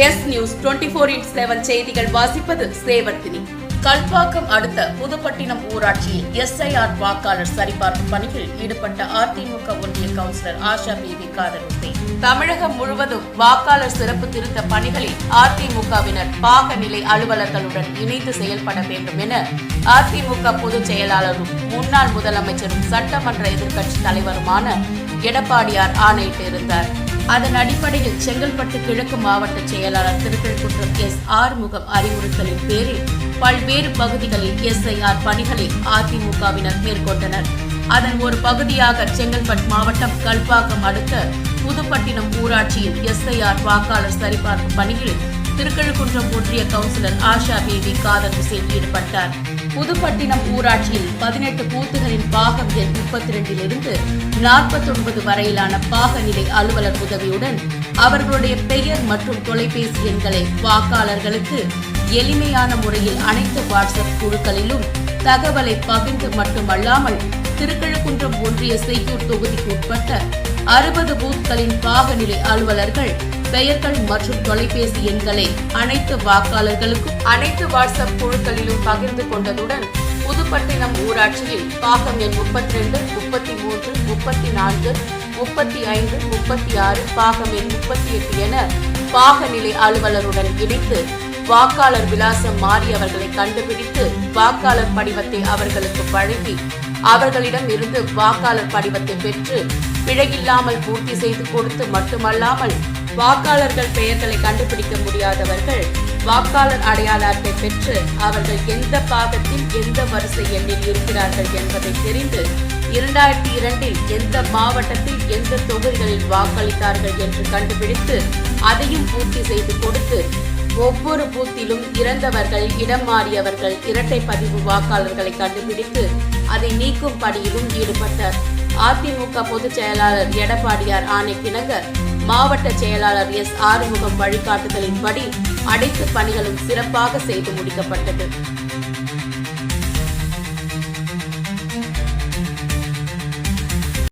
S news 24x7 செய்திகள் வாசிப்பது சேவர்த்தினி. கல்பாக்கம் அடுத்த புதுப்பட்டினம் ஊராட்சியில் SIR வாக்காளர் சரிபார்ப்பு பணியில் ஈடுபட்ட அதிமுக ஒன்றிய கவுன்சிலர் ஆஷா பேபி காதர் ஹுசேன். தமிழகம் முழுவதும் வாக்காளர் சிறப்பு திருத்த பணிகளில் அதிமுகவினர் பாகநிலை அலுவலர்களுடன் இணைந்து செயல்பட வேண்டும் என அதிமுக பொதுச் செயலாளரும் முன்னாள் முதலமைச்சரும் சட்டமன்ற எதிர்க்கட்சி தலைவருமான எடப்பாடியார் ஆணையிட்டிருந்தார். அதன் அடிப்படையில் செங்கல்பட்டு கிழக்கு மாவட்ட செயலாளர் திருக்கழுக்குன்றம் ஆறுமுகம் அறிவுறுத்தலின் பேரில் பல்வேறு பகுதிகளில் SIR பணிகளை அதிமுகவினர் மேற்கொண்டனர். அதன் ஒரு பகுதியாக செங்கல்பட்டு மாவட்டம் கல்பாக்கம் அடுத்த புதுப்பட்டினம் ஊராட்சியில் SIR வாக்காளர் சரிபார்ப்பு பணியில் திருக்கழுக்குன்றம் ஒன்றிய கவுன்சிலர் ஆஷா பேபி காதர் ஹுசேன் ஈடுபட்டார். புதுப்பட்டினம் ஊராட்சியில் 18 பூத்துகளின் பாகம் எண் 32 49 வரையிலான பாகநிலை அலுவலர் உதவியுடன் அவர்களுடைய பெயர் மற்றும் தொலைபேசி எண்களை வாக்காளர்களுக்கு எளிமையான முறையில் அனைத்து வாட்ஸ்அப் குழுக்களிலும் தகவலை பகிர்ந்து மட்டுமல்லாமல் திருக்கழுக்குன்றம் ஒன்றிய செய்யூர் தொகுதிக்கு உட்பட்ட 60 பூத்களின் பாகநிலை அலுவலர்கள் பெயர்கள் மற்றும் தொலைபேசி எண்களை அனைத்து வாக்காளர்களுக்கும் அனைத்து வாட்ஸ்அப் குழுக்களிலும் பகிர்ந்து கொண்டதுடன் புதுப்பட்டினம் ஊராட்சியில் பாகம் எண் 32, 33, 34, 35, 36, பாகம் எண் 38 என பாகநிலை அலுவலருடன் இணைத்து வாக்காளர் விலாசம் மாறியவர்களை கண்டுபிடித்து வாக்காளர் படிவத்தை அவர்களுக்கு வழங்கி அவர்களிடம் இருந்து வாக்காளர் படிவத்தை பெற்று பிழையில்லாமல் பூர்த்தி செய்து கொடுத்து மட்டுமல்லாமல் வாக்காளர்கள் பெயர்களை கண்டுபிடிக்க முடியாதவர்கள் வாக்காளர் அடையாள அட்டை பெற்று அவர்கள் எந்த பாகத்தில் எந்த வரிசை எண்ணில் இருக்கிறார்கள் என்பதை தெரிந்து 2002இல் எந்த மாவட்டத்தில் எந்த தொகுதிகளில் வாக்களித்தார்கள் என்று கண்டுபிடித்து அதையும் பூர்த்தி செய்து கொடுத்து ஒவ்வொரு பூத்திலும் இறந்தவர்கள், இடம் மாறியவர்கள், இரட்டை பதிவு வாக்காளர்களை கண்டுபிடித்து அதை நீக்கும் பணியிலும் ஈடுபட்டார். அதிமுக பொதுச் செயலாளர் எடப்பாடியார் ஆணைக்கிணங்க மாவட்ட செயலாளர் ஆறுமுகம் வழிகாட்டுதலின்படி அனைத்து பணிகளும் சிறப்பாக செய்து முடிக்கப்பட்டது.